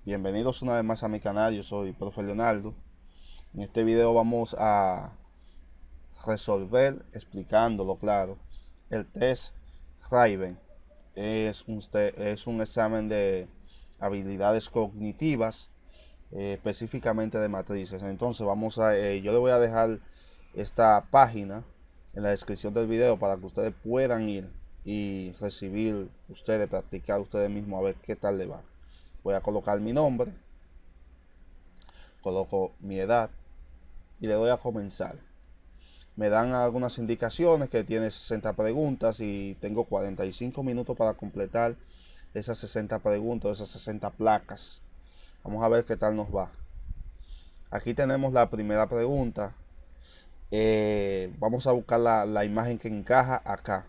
Bienvenidos una vez más a mi canal, yo soy Profe Leonardo. En este video vamos a resolver, explicándolo claro, el test Raven. Es un examen de habilidades cognitivas, específicamente de matrices. Entonces yo le voy a dejar esta página en la descripción del video para que ustedes puedan ir y recibir ustedes, practicar ustedes mismos a ver qué tal le va. Voy a colocar mi nombre, coloco mi edad y le doy a comenzar. Me dan algunas indicaciones que tiene 60 preguntas y tengo 45 minutos para completar esas 60 preguntas, esas 60 placas. Vamos a ver qué tal nos va. Aquí tenemos la primera pregunta. Vamos a buscar la imagen que encaja acá.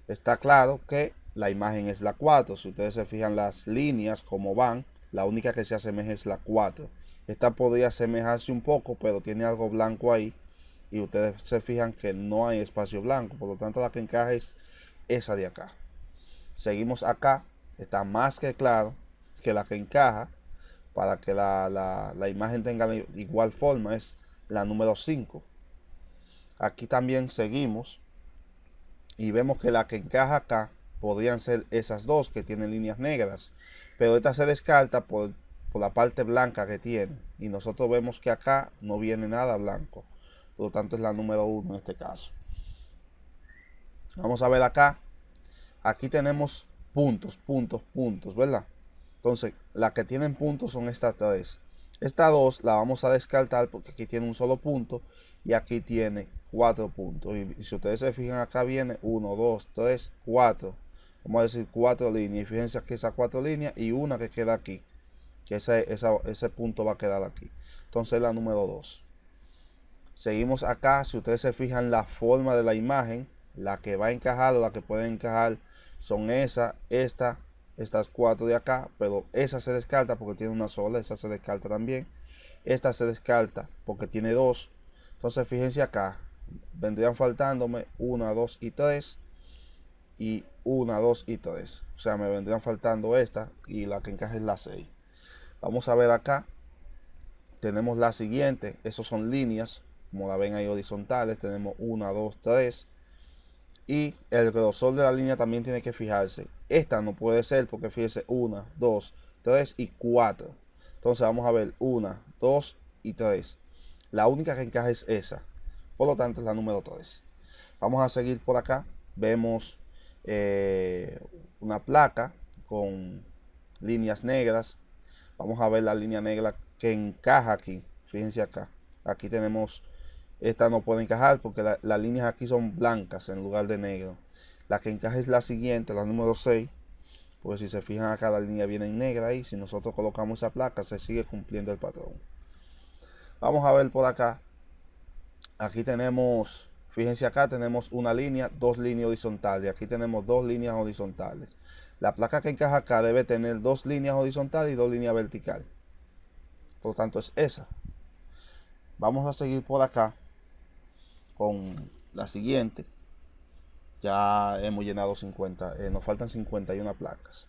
Está claro que la imagen es la 4. Si ustedes se fijan las líneas como van, la única que se asemeja es la 4. Esta podría asemejarse un poco, pero tiene algo blanco ahí. Y ustedes se fijan que no hay espacio blanco. Por lo tanto, la que encaja es esa de acá. Seguimos acá. Está más que claro que la que encaja, para que la imagen tenga la igual forma, es la número 5. Aquí también seguimos y vemos que la que encaja acá podrían ser esas dos que tienen líneas negras, pero esta se descarta por la parte blanca que tiene, y nosotros vemos que acá no viene nada blanco, por lo tanto es la número 1 en este caso. Vamos a ver acá. Aquí tenemos puntos, ¿verdad? Entonces, las que tienen puntos son estas tres. Esta 2 la vamos a descartar porque aquí tiene un solo punto y aquí tiene 4 puntos. Y si ustedes se fijan, acá viene 1, 2, 3, 4. Vamos a decir 4 líneas. Y fíjense aquí esas 4 líneas y una que queda aquí. Que ese punto va a quedar aquí. Entonces la número 2. Seguimos acá. Si ustedes se fijan la forma de la imagen, la que va a encajar o la que puede encajar son estas 4 de acá, pero esa se descarta porque tiene una sola, esa se descarta también. Esta se descarta porque tiene 2. Entonces fíjense acá, vendrían faltándome 1, 2 y 3 y 1, 2 y 3. O sea, me vendrían faltando esta y la que encaja es la 6. Vamos a ver acá. Tenemos la siguiente, esos son líneas, como la ven ahí horizontales. Tenemos 1, 2, 3. Y el grosor de la línea también tiene que fijarse. Esta no puede ser porque fíjese 1, 2, 3 y 4. Entonces vamos a ver 1, 2 y 3. La única que encaja es esa. Por lo tanto es la número 3. Vamos a seguir por acá. Vemos una placa con líneas negras. Vamos a ver la línea negra que encaja aquí. Fíjense acá. Aquí tenemos... Esta no puede encajar porque las líneas aquí son blancas en lugar de negro. La que encaja es la siguiente, la número 6. Pues si se fijan acá, la línea viene en negra y si nosotros colocamos esa placa se sigue cumpliendo el patrón. Vamos a ver por acá. Aquí tenemos, fíjense acá, tenemos una línea, dos líneas horizontales. Aquí tenemos dos líneas horizontales. La placa que encaja acá debe tener dos líneas horizontales y dos líneas verticales. Por lo tanto es esa. Vamos a seguir por acá con la siguiente. Ya hemos llenado 50, nos faltan 51 placas.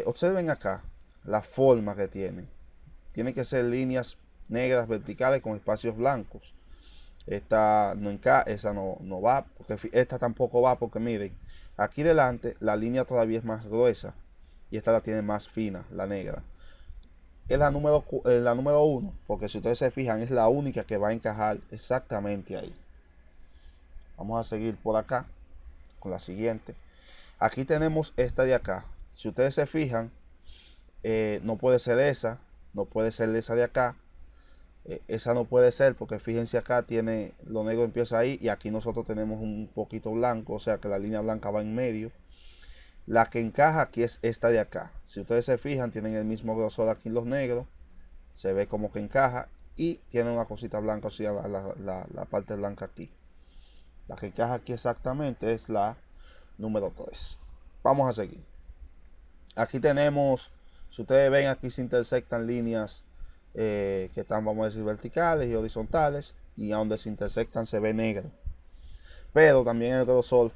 Observen acá la forma que tiene. Tiene que ser líneas negras verticales con espacios blancos. Esta no encaja, esa no va, porque esta tampoco va, porque miren, aquí delante la línea todavía es más gruesa y esta la tiene más fina, la negra. Es la número 1, porque si ustedes se fijan es la única que va a encajar exactamente ahí. Vamos a seguir por acá con la siguiente. Aquí tenemos esta de acá. Si ustedes se fijan, no puede ser esa, no puede ser esa de acá. Esa no puede ser porque fíjense acá tiene lo negro, empieza ahí y aquí nosotros tenemos un poquito blanco, o sea que la línea blanca va en medio. La que encaja aquí es esta de acá. Si ustedes se fijan, tienen el mismo grosor aquí en los negros, se ve como que encaja y tiene una cosita blanca, o sea la parte blanca aquí. La que encaja aquí exactamente es la número 3. Vamos a seguir. Aquí tenemos, si ustedes ven, aquí se intersectan líneas que están, vamos a decir, verticales y horizontales, y a donde se intersectan se ve negro. Pero también el grosor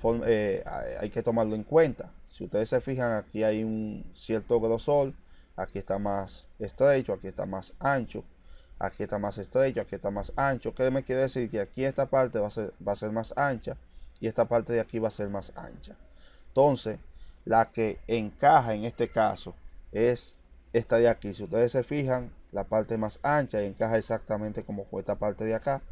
hay que tomarlo en cuenta. Si ustedes se fijan, aquí hay un cierto grosor aquí está más estrecho, aquí está más ancho, aquí está más estrecho, aquí está más ancho. ¿Qué me quiere decir? Que aquí esta parte va a ser más ancha y esta parte de aquí va a ser más ancha. Entonces, la que encaja en este caso es esta de aquí. Si ustedes se fijan, la parte más ancha y encaja exactamente como con esta parte de acá.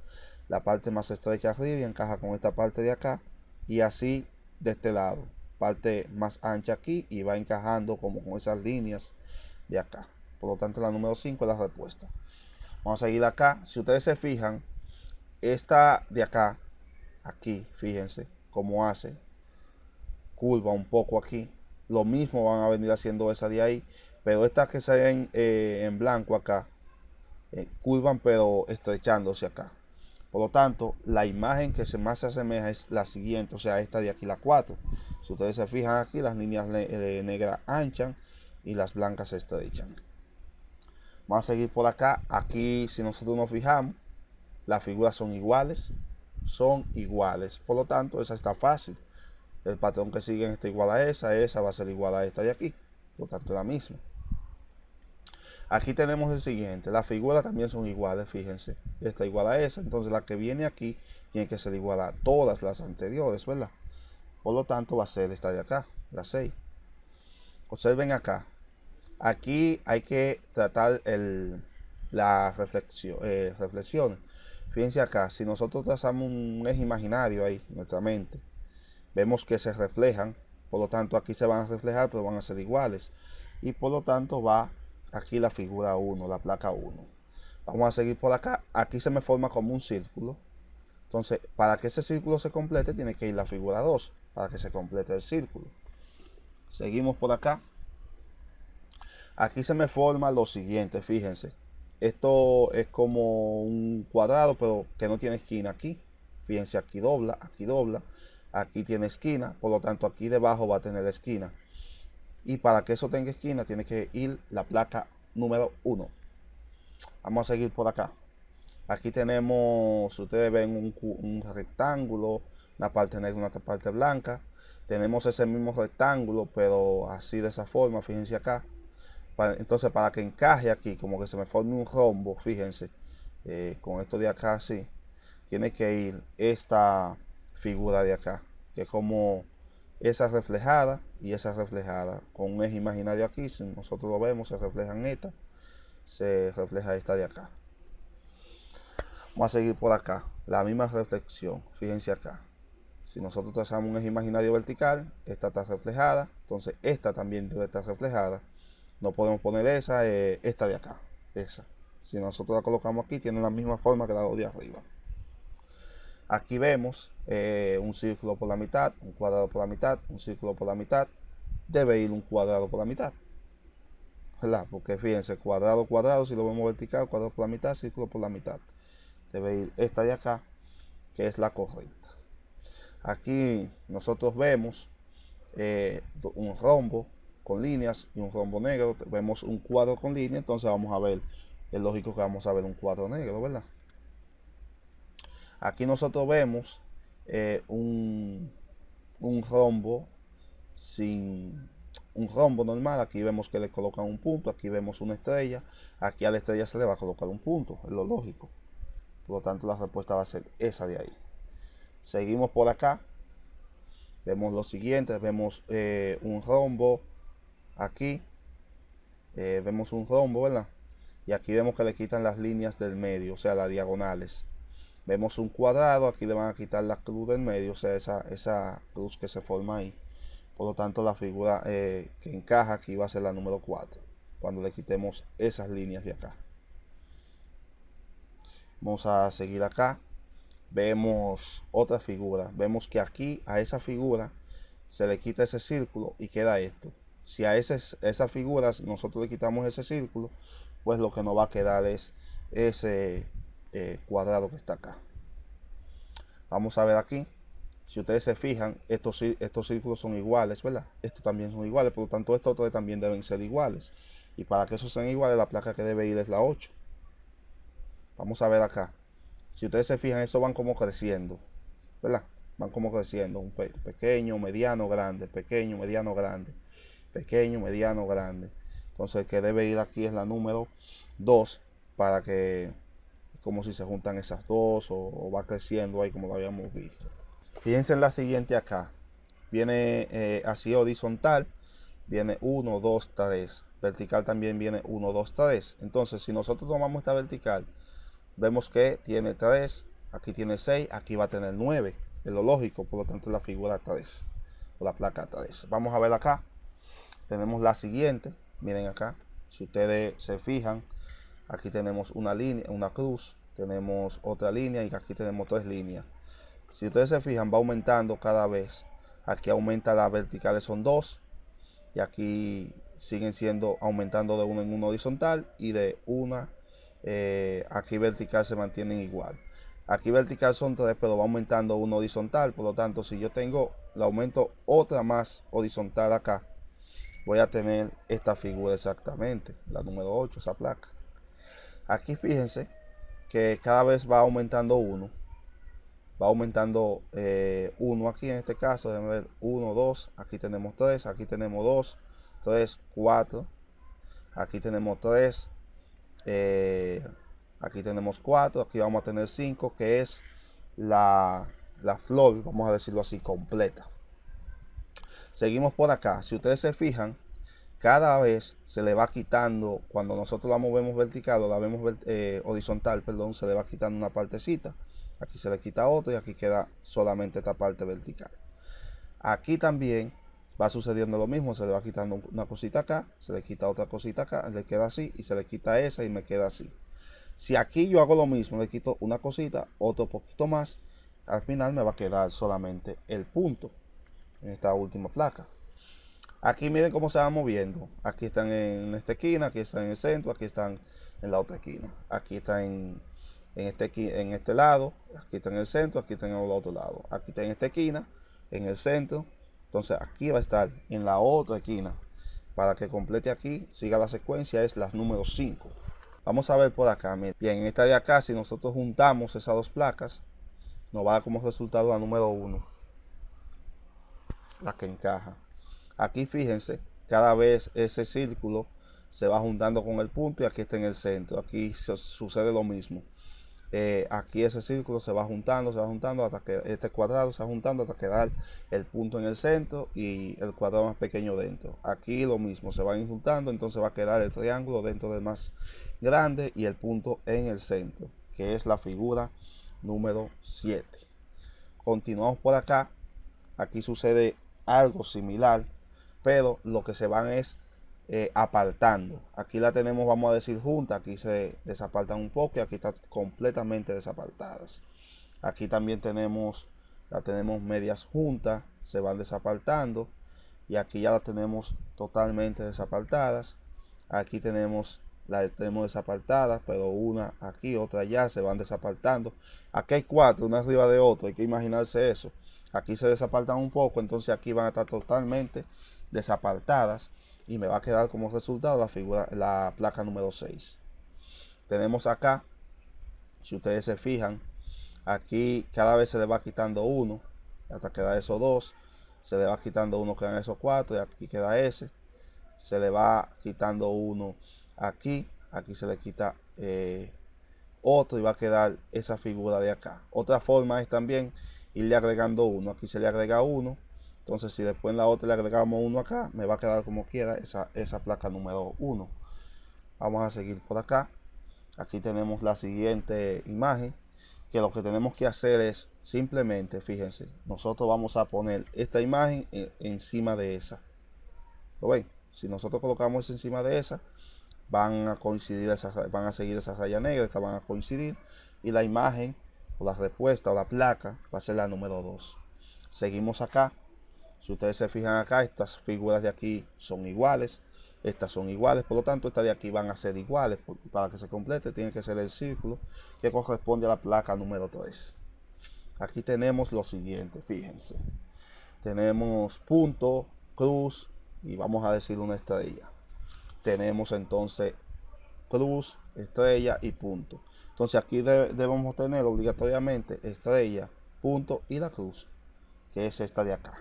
La parte más estrecha arriba y encaja con esta parte de acá. Y así de este lado. Parte más ancha aquí y va encajando como con esas líneas de acá. Por lo tanto, la número 5 es la respuesta. Vamos a seguir acá. Si ustedes se fijan, esta de acá, aquí, fíjense cómo hace curva un poco aquí. Lo mismo van a venir haciendo esa de ahí, pero estas que se ven en blanco acá, curvan pero estrechándose acá. Por lo tanto, la imagen que más se asemeja es la siguiente, o sea, esta de aquí, la 4. Si ustedes se fijan aquí, las líneas negras anchan y las blancas se estrechan. Vamos a seguir por acá. Aquí, si nosotros nos fijamos, las figuras son iguales. Son iguales. Por lo tanto, esa está fácil. El patrón que siguen está igual a esa va a ser igual a esta de aquí. Por lo tanto, es la misma. Aquí tenemos el siguiente. Las figuras también son iguales, fíjense. Esta igual a esa. Entonces, la que viene aquí tiene que ser igual a todas las anteriores, ¿verdad? Por lo tanto, va a ser esta de acá, la 6. Observen acá. Aquí hay que tratar las reflexiones. Fíjense acá, si nosotros trazamos un eje imaginario ahí en nuestra mente, vemos que se reflejan, por lo tanto aquí se van a reflejar, pero van a ser iguales. Y por lo tanto va aquí la figura 1, la placa 1. Vamos a seguir por acá. Aquí se me forma como un círculo. Entonces, para que ese círculo se complete, tiene que ir la figura 2, para que se complete el círculo. Seguimos por acá. Aquí se me forma lo siguiente, fíjense. Esto es como un cuadrado, pero que no tiene esquina aquí. Fíjense, aquí dobla, aquí tiene esquina, por lo tanto aquí debajo va a tener esquina. Y para que eso tenga esquina, tiene que ir la placa número 1. Vamos a seguir por acá. Aquí tenemos, ustedes ven un rectángulo, una parte negra, una parte blanca. Tenemos ese mismo rectángulo, pero así de esa forma, fíjense acá. Entonces, para que encaje aquí, como que se me forme un rombo, fíjense, con esto de acá así, tiene que ir esta figura de acá, que es como esa reflejada y esa reflejada, con un eje imaginario aquí. Si nosotros lo vemos, se reflejan esta, se refleja esta de acá. Vamos a seguir por acá, la misma reflexión, fíjense acá. Si nosotros trazamos un eje imaginario vertical, esta está reflejada, entonces esta también debe estar reflejada. No podemos poner esa, esta de acá, esa. Si nosotros la colocamos aquí, tiene la misma forma que la de arriba. Aquí vemos un círculo por la mitad, un cuadrado por la mitad, un círculo por la mitad. Debe ir un cuadrado por la mitad, ¿verdad? Porque fíjense, cuadrado, cuadrado, si lo vemos vertical, cuadrado por la mitad, círculo por la mitad. Debe ir esta de acá, que es la correcta. Aquí nosotros vemos un rombo con líneas y un rombo negro. Vemos un cuadro con líneas, entonces vamos a ver, es lógico que vamos a ver un cuadro negro, ¿verdad? Aquí nosotros vemos un rombo sin un rombo normal. Aquí vemos que le colocan un punto, aquí vemos una estrella, aquí a la estrella se le va a colocar un punto, es lo lógico. Por lo tanto, la respuesta va a ser esa de ahí. Seguimos por acá. Vemos lo siguiente, vemos un rombo aquí. Vemos un rombo, ¿verdad? Y aquí vemos que le quitan las líneas del medio, o sea, las diagonales. Vemos un cuadrado, aquí le van a quitar la cruz del medio, o sea, esa cruz que se forma ahí. Por lo tanto, la figura que encaja aquí va a ser la número 4, cuando le quitemos esas líneas de acá. Vamos a seguir acá. Vemos otra figura. Vemos que aquí a esa figura se le quita ese círculo y queda esto. Si a esa figura nosotros le quitamos ese círculo, pues lo que nos va a quedar es ese cuadrado que está acá. Vamos a ver aquí. Si ustedes se fijan, estos círculos son iguales, ¿verdad? Estos también son iguales, por lo tanto estos otros también deben ser iguales. Y para que esos sean iguales, la placa que debe ir es la 8. Vamos a ver acá. Si ustedes se fijan, estos van como creciendo, ¿verdad? Van como creciendo, un pequeño, mediano, grande, pequeño, mediano, grande, pequeño, mediano, grande. Entonces el que debe ir aquí es la número 2, para que, como si se juntan esas dos o va creciendo ahí como lo habíamos visto. Fíjense en la siguiente acá. Viene así horizontal, viene 1, 2, 3. Vertical también viene 1, 2, 3. Entonces si nosotros tomamos esta vertical, vemos que tiene 3, aquí tiene 6, aquí va a tener 9. Es lo lógico, por lo tanto la figura 3, o la placa 3. Vamos a ver acá. Tenemos la siguiente. Miren acá. Si ustedes se fijan, aquí tenemos una línea, una cruz. Tenemos otra línea y aquí tenemos 3 líneas. Si ustedes se fijan, va aumentando cada vez. Aquí aumenta las verticales, son 2. Y aquí siguen siendo aumentando de 1 en 1 horizontal. Y de una, aquí vertical se mantienen igual. Aquí vertical son 3, pero va aumentando 1 horizontal. Por lo tanto, si yo tengo, le aumento otra más horizontal acá, voy a tener esta figura exactamente, la número 8, esa placa. Aquí fíjense que cada vez va aumentando 1. Va aumentando 1 aquí en este caso, déjenme ver, 1, 2, aquí tenemos 3, aquí tenemos 2, 3, 4, aquí tenemos 3, aquí tenemos 4, aquí vamos a tener 5, que es la flor, vamos a decirlo así, completa. Seguimos por acá. Si ustedes se fijan, cada vez se le va quitando, cuando nosotros la movemos vertical o la vemos horizontal, perdón, se le va quitando una partecita. Aquí se le quita otra y aquí queda solamente esta parte vertical. Aquí también va sucediendo lo mismo, se le va quitando una cosita acá, se le quita otra cosita acá, le queda así y se le quita esa y me queda así. Si aquí yo hago lo mismo, le quito una cosita, otro poquito más, al final me va a quedar solamente el punto en esta última placa. Aquí miren cómo se va moviendo. Aquí están en esta esquina, aquí están en el centro, aquí están en la otra esquina. Aquí están en este lado, aquí está en el centro, aquí está en el otro lado. Aquí está en esta esquina, en el centro. Entonces aquí va a estar en la otra esquina. Para que complete aquí, siga la secuencia, es las número 5. Vamos a ver por acá. Bien, en esta de acá, si nosotros juntamos esas dos placas, nos va a dar como resultado la número 1, la que encaja. Aquí fíjense, cada vez ese círculo se va juntando con el punto y aquí está en el centro. Aquí sucede lo mismo. Aquí ese círculo se va juntando hasta que este cuadrado se va juntando hasta quedar el punto en el centro y el cuadrado más pequeño dentro. Aquí lo mismo, se van juntando, entonces va a quedar el triángulo dentro del más grande y el punto en el centro, que es la figura número 7. Continuamos por acá. Aquí sucede algo similar, pero lo que se van es apartando. Aquí la tenemos, vamos a decir, junta. Aquí se desapartan un poco y aquí está completamente desapartadas. Aquí también la tenemos medias juntas, se van desapartando y aquí ya la tenemos totalmente desapartadas. Aquí las tenemos desapartadas, pero una aquí, otra allá, se van desapartando. Aquí hay 4, una arriba de otra, hay que imaginarse eso. Aquí se desapartan un poco, entonces aquí van a estar totalmente desapartadas y me va a quedar como resultado la placa número 6. Tenemos acá, si ustedes se fijan, aquí cada vez se le va quitando 1 hasta quedar esos 2, se le va quitando 1, quedan esos 4 y aquí queda ese, se le va quitando 1 aquí se le quita otro y va a quedar esa figura de acá. Otra forma es también irle agregando 1, aquí se le agrega 1, entonces si después en la otra le agregamos 1 acá, me va a quedar como quiera esa placa número 1. Vamos a seguir por acá. Aquí tenemos la siguiente imagen, que lo que tenemos que hacer es simplemente, fíjense, nosotros vamos a poner esta imagen encima de esa. ¿Lo ven? Si nosotros colocamos esa encima de esa, van a coincidir van a seguir esas rayas negras, estas van a coincidir y la imagen o la respuesta o la placa va a ser la número 2. Seguimos acá. Si ustedes se fijan acá, estas figuras de aquí son iguales, estas son iguales, por lo tanto estas de aquí van a ser iguales. Para que se complete tiene que ser el círculo que corresponde a la placa número 3. Aquí tenemos lo siguiente, fíjense. Tenemos punto, cruz y vamos a decir una estrella. Tenemos entonces cruz, estrella y punto. Entonces aquí debemos tener obligatoriamente estrella, punto y la cruz, que es esta de acá.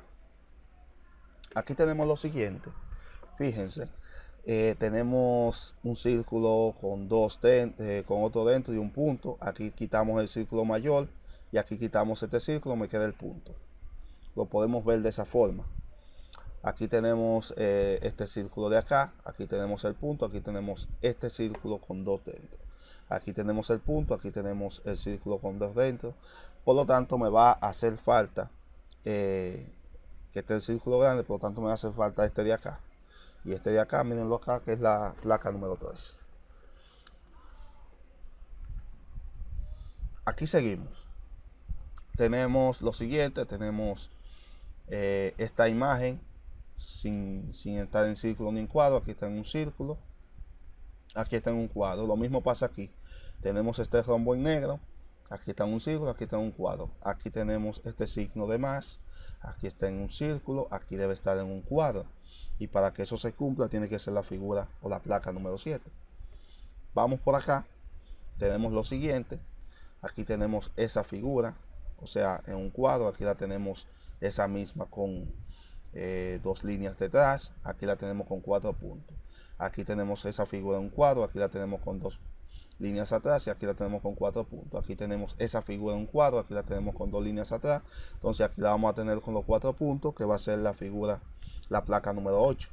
Aquí tenemos lo siguiente, fíjense, Tenemos un círculo con con otro dentro y un punto. Aquí quitamos el círculo mayor y aquí quitamos este círculo, me queda el punto. Lo podemos ver de esa forma. Aquí tenemos este círculo de acá, aquí tenemos el punto, aquí tenemos este círculo con dos dentro. Aquí tenemos el punto, aquí tenemos el círculo con dos dentro. Por lo tanto me va a hacer falta que esté el círculo grande, por lo tanto me va a hacer falta este de acá. Y este de acá, mírenlo acá, que es la placa número 3. Aquí seguimos. Tenemos lo siguiente, tenemos esta imagen sin estar en círculo ni en cuadro. Aquí está en un círculo, aquí está en un cuadro. Lo mismo pasa aquí. Tenemos este rombo en negro, aquí está en un círculo, aquí está en un cuadro. Aquí tenemos este signo de más, aquí está en un círculo, aquí debe estar en un cuadro. Y para que eso se cumpla tiene que ser la figura o la placa número 7. Vamos por acá, tenemos lo siguiente. Aquí tenemos esa figura, o sea, en un cuadro. Aquí la tenemos esa misma con dos líneas detrás. Aquí la tenemos con 4 puntos. Aquí tenemos esa figura en un cuadro. Aquí la tenemos con 2 líneas atrás y aquí la tenemos con 4 puntos. Aquí tenemos esa figura en un cuadro. Aquí la tenemos con 2 líneas atrás. Entonces aquí la vamos a tener con los 4 puntos, que va a ser la figura, la placa número 8.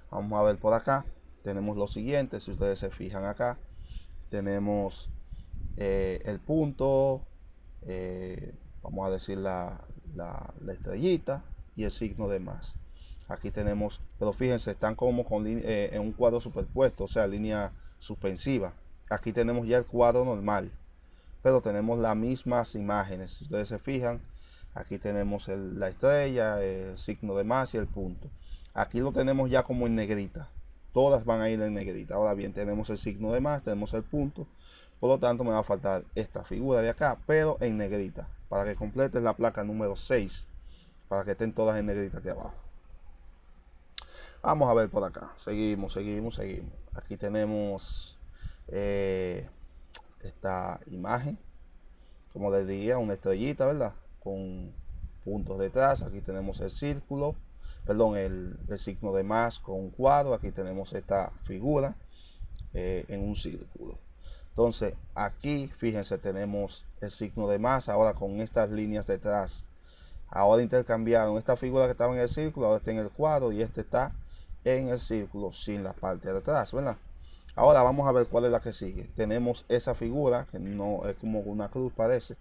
Vamos a ver por acá. Tenemos lo siguiente. Si ustedes se fijan acá, tenemos el punto, vamos a decir la estrellita y el signo de más. Aquí tenemos, pero fíjense, están como con en un cuadro superpuesto, o sea, línea suspensiva. Aquí tenemos ya el cuadro normal, pero tenemos las mismas imágenes. Si ustedes se fijan, aquí tenemos la estrella, el signo de más y el punto. Aquí lo tenemos ya como en negrita. Todas van a ir en negrita. Ahora bien, tenemos el signo de más, tenemos el punto. Por lo tanto, me va a faltar esta figura de acá, pero en negrita, para que complete la placa número 6, para que estén todas en negrita aquí abajo. Vamos a ver por acá. Seguimos. Aquí tenemos esta imagen, como les diría, una estrellita, ¿verdad? Con puntos detrás. Aquí tenemos el círculo, perdón, el signo de más con un cuadro. Aquí tenemos esta figura en un círculo. Entonces aquí fíjense, tenemos el signo de más ahora con estas líneas detrás. Ahora intercambiaron esta figura que estaba en el círculo, ahora está en el cuadro y este está en el círculo sin la parte de atrás, ¿verdad? Ahora vamos a ver cuál es la que sigue. Tenemos esa figura que no es como una cruz, parece,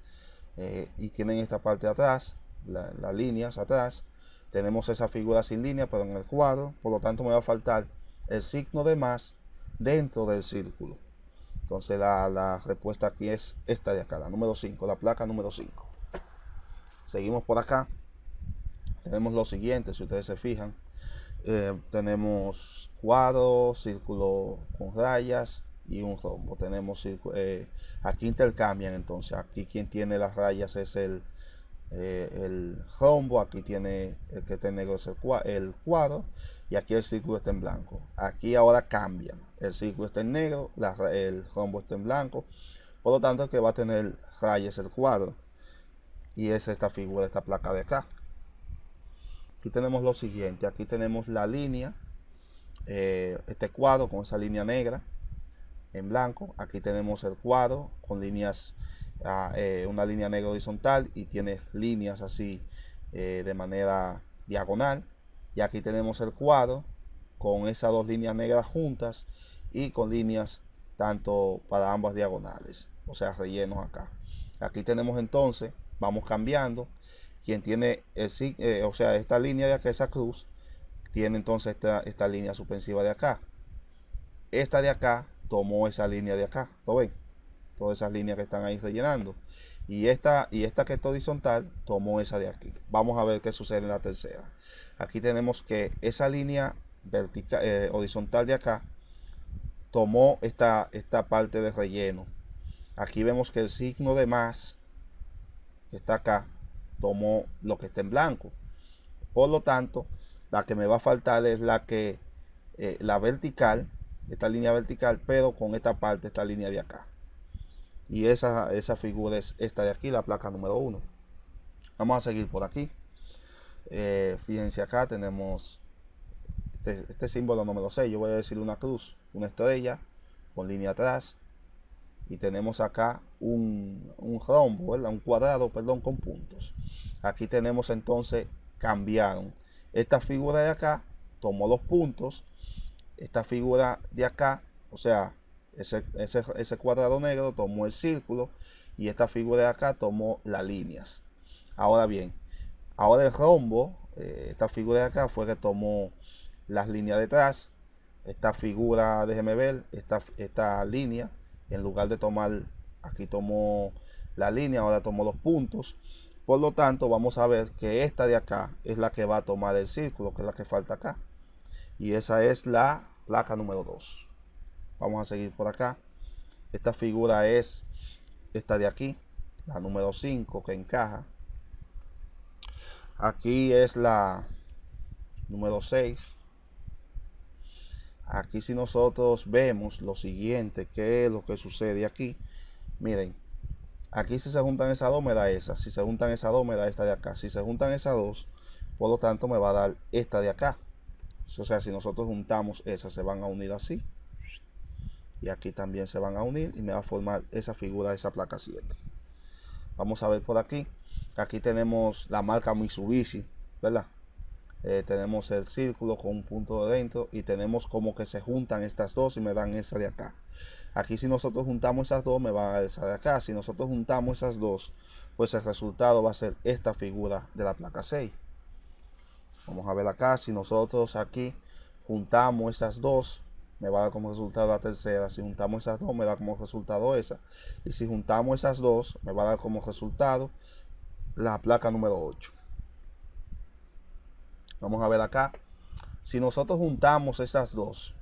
y tienen esta parte de atrás, las líneas atrás. Tenemos esa figura sin línea pero en el cuadro, por lo tanto me va a faltar el signo de más dentro del círculo. Entonces la respuesta aquí es esta de acá, la número 5, la placa número 5. Seguimos por acá. Tenemos lo siguiente, si ustedes se fijan. Tenemos cuadro, círculo con rayas y un rombo. Tenemos aquí intercambian, entonces aquí quien tiene las rayas es el rombo. Aquí tiene el que está en negro es el cuadro y aquí el círculo está en blanco. Aquí ahora cambian, el círculo está en negro, el rombo está en blanco, por lo tanto el que va a tener rayas el cuadro y es esta figura, esta placa de acá. Aquí tenemos lo siguiente, aquí tenemos la línea, este cuadro con esa línea negra en blanco. Aquí tenemos el cuadro con líneas, una línea negra horizontal y tiene líneas así de manera diagonal. Y aquí tenemos el cuadro con esas dos líneas negras juntas y con líneas tanto para ambas diagonales, o sea, rellenos acá. Aquí tenemos entonces, vamos cambiando. Quien tiene o sea, esta línea de acá, esa cruz, tiene entonces esta línea suspensiva de acá. Esta de acá tomó esa línea de acá, ¿lo ven? Todas esas líneas que están ahí rellenando. Y esta que está horizontal tomó esa de aquí. Vamos a ver qué sucede en la tercera. Aquí tenemos que esa línea vertical, horizontal de acá tomó esta parte de relleno. Aquí vemos que el signo de más que está acá tomó lo que está en blanco. Por lo tanto, la que me va a faltar es la que la vertical, esta línea vertical, pero con esta parte, esta línea de acá. Y esa figura es esta de aquí, la placa número 1. Vamos a seguir por aquí. Fíjense acá, tenemos este símbolo no me lo sé, yo voy a decir una cruz, una estrella con línea atrás, y tenemos acá un rombo, ¿verdad? Un cuadrado, perdón, con puntos. Aquí tenemos entonces, cambiaron esta figura de acá, tomó los puntos, esta figura de acá, o sea, ese cuadrado negro tomó el círculo, y esta figura de acá tomó las líneas. Ahora bien, ahora el rombo, esta figura de acá fue que tomó las líneas detrás. Esta figura, déjeme ver, esta línea, en lugar de tomar, aquí tomó la línea, ahora tomó los puntos. Por lo tanto, vamos a ver que esta de acá es la que va a tomar el círculo, que es la que falta acá. Y esa es la placa número 2. Vamos a seguir por acá. Esta figura es esta de aquí, la número 5, que encaja. Aquí es la número 6. Aquí si nosotros vemos lo siguiente, que es lo que sucede aquí. Miren, aquí si se juntan esas dos me da esa. Si se juntan esas dos me da esta de acá. Si se juntan esas dos, por lo tanto me va a dar esta de acá. O sea, si nosotros juntamos esas, se van a unir así. Y aquí también se van a unir y me va a formar esa figura, esa placa 7. Vamos a ver por aquí. Aquí tenemos la marca Mitsubishi, ¿verdad? Tenemos el círculo con un punto de dentro, y tenemos como que se juntan estas dos y me dan esa de acá. Aquí si nosotros juntamos esas dos me va a dar esa de acá. Si nosotros juntamos esas dos, pues el resultado va a ser esta figura de la placa 6. Vamos a ver acá, si nosotros aquí juntamos esas dos, me va a dar como resultado la tercera. Si juntamos esas dos, me da como resultado esa. Y si juntamos esas dos, me va a dar como resultado la placa número 8. Vamos a ver acá. Si nosotros juntamos esas dos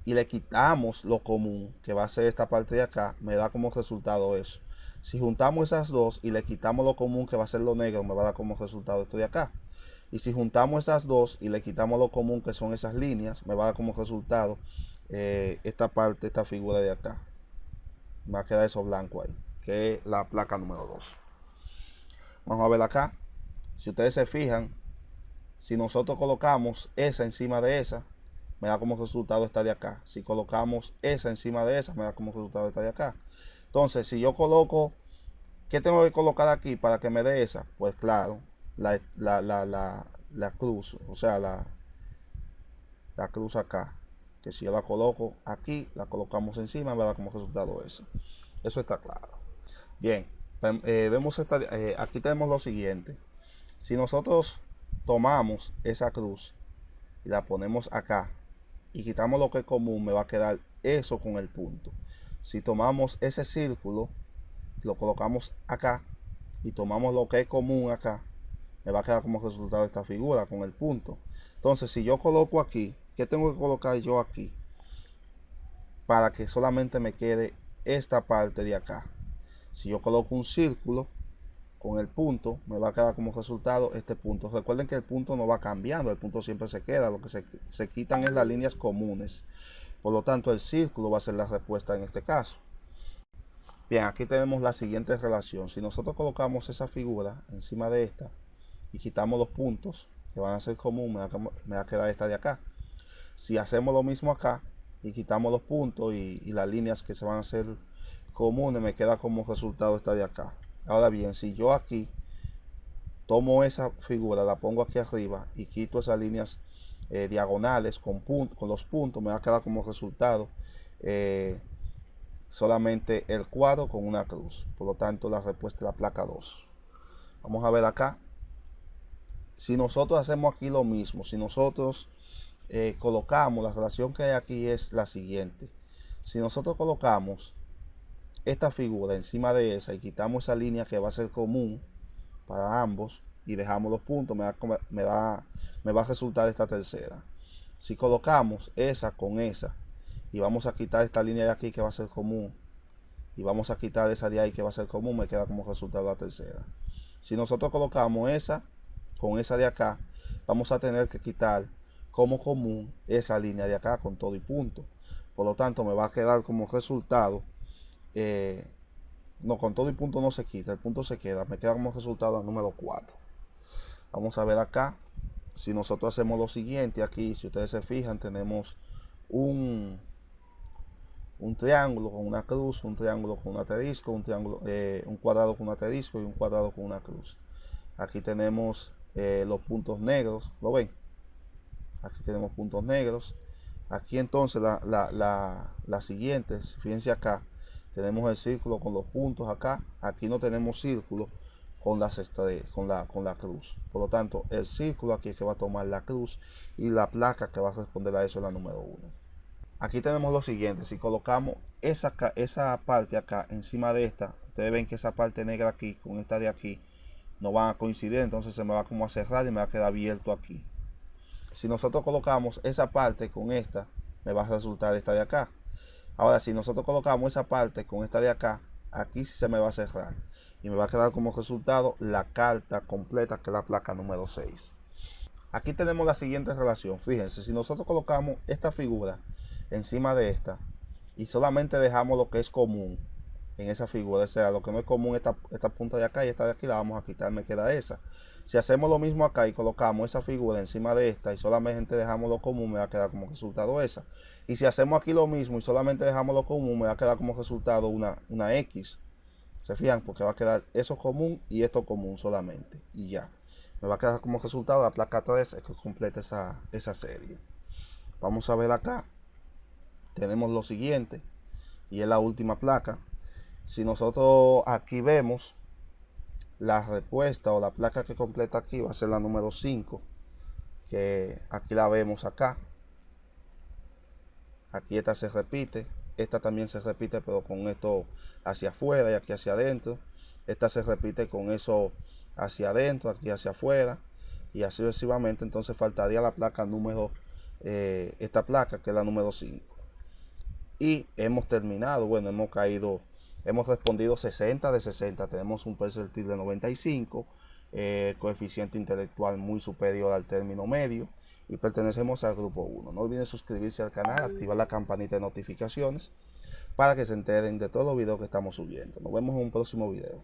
y le quitamos lo común, que va a ser esta parte de acá, me da como resultado eso. Si juntamos esas dos y le quitamos lo común, que va a ser lo negro, me va a dar como resultado esto de acá. Y si juntamos esas dos y le quitamos lo común, que son esas líneas, me va a dar como resultado esta parte, esta figura de acá. Me va a quedar eso blanco ahí, que es la placa número 2. Vamos a ver acá. Si ustedes se fijan, si nosotros colocamos esa encima de esa, me da como resultado esta de acá. Si colocamos esa encima de esa, me da como resultado esta de acá. Entonces, si yo coloco, ¿qué tengo que colocar aquí para que me dé esa? Pues claro, la cruz, o sea, la cruz acá. Que si yo la coloco aquí, la colocamos encima, me da como resultado esa. Eso está claro. Bien, vemos aquí tenemos lo siguiente. Si nosotros tomamos esa cruz y la ponemos acá y quitamos lo que es común, me va a quedar eso con el punto. Si tomamos ese círculo, lo colocamos acá y tomamos lo que es común acá, me va a quedar como resultado esta figura con el punto. Entonces, si yo coloco aquí, ¿qué tengo que colocar yo aquí? Para que solamente me quede esta parte de acá. Si yo coloco un círculo con el punto, me va a quedar como resultado este punto. Recuerden que el punto no va cambiando, el punto siempre se queda. Lo que se quitan es las líneas comunes. Por lo tanto, el círculo va a ser la respuesta en este caso. Bien, aquí tenemos la siguiente relación. Si nosotros colocamos esa figura encima de esta y quitamos los puntos que van a ser comunes, me va a quedar esta de acá. Si hacemos lo mismo acá y quitamos los puntos y las líneas que se van a hacer comunes, me queda como resultado esta de acá. Ahora bien, si yo aquí tomo esa figura, la pongo aquí arriba y quito esas líneas diagonales con los puntos, me va a quedar como resultado solamente el cuadro con una cruz. Por lo tanto, la respuesta es la placa 2. Vamos a ver acá. Si nosotros hacemos aquí lo mismo, si nosotros colocamos, la relación que hay aquí es la siguiente. Si nosotros colocamos esta figura encima de esa y quitamos esa línea que va a ser común para ambos y dejamos los puntos, me va a resultar esta tercera. Si colocamos esa con esa y vamos a quitar esta línea de aquí que va a ser común y vamos a quitar esa de ahí que va a ser común, me queda como resultado la tercera. Si nosotros colocamos esa con esa de acá, vamos a tener que quitar como común esa línea de acá con todo y punto. Por lo tanto, me va a quedar como resultado no, con todo y punto no se quita, el punto se queda, me queda como resultado el número 4. Vamos a ver acá. si nosotros hacemos lo siguiente aquí, si ustedes se fijan, tenemos un triángulo con una cruz, un triángulo con un asterisco, un cuadrado con un asterisco y un cuadrado con una cruz. Aquí tenemos los puntos negros, ¿lo ven? Aquí tenemos puntos negros. Aquí entonces las siguientes, fíjense acá, tenemos el círculo con los puntos acá. Aquí no tenemos círculo con las estrellas, con la cruz. Por lo tanto, el círculo aquí es que va a tomar la cruz y la placa que va a responder a eso es la número 1. Aquí tenemos lo siguiente, si colocamos esa parte acá encima de esta, ustedes ven que esa parte negra aquí con esta de aquí no van a coincidir, entonces se me va como a cerrar y me va a quedar abierto aquí. Si nosotros colocamos esa parte con esta, me va a resultar esta de acá. Ahora, si nosotros colocamos esa parte con esta de acá, aquí se me va a cerrar y me va a quedar como resultado la carta completa, que es la placa número 6. Aquí tenemos la siguiente relación. Fíjense, si nosotros colocamos esta figura encima de esta y solamente dejamos lo que es común en esa figura, o sea, lo que no es común, esta punta de acá y esta de aquí la vamos a quitar, me queda esa. Si hacemos lo mismo acá y colocamos esa figura encima de esta y solamente dejamos lo común, me va a quedar como resultado esa. Y si hacemos aquí lo mismo y solamente dejamos lo común, me va a quedar como resultado una X. ¿Se fijan? Porque va a quedar eso común y esto común solamente. Y ya. Me va a quedar como resultado la placa 3 que completa esa serie. Vamos a ver acá. Tenemos lo siguiente. Y es la última placa. Si nosotros aquí vemos la respuesta o la placa que completa aquí va a ser la número 5. Que aquí la vemos acá. Aquí esta se repite. Esta también se repite pero con esto hacia afuera y aquí hacia adentro. Esta se repite con eso hacia adentro, aquí hacia afuera y así sucesivamente. Entonces faltaría la placa número, esta placa que es la número 5. Y hemos terminado, bueno, hemos respondido 60 de 60. Tenemos un percentil de 95, coeficiente intelectual muy superior al término medio y pertenecemos al grupo 1. No olviden suscribirse al canal, activar la campanita de notificaciones para que se enteren de todos los videos que estamos subiendo. Nos vemos en un próximo video.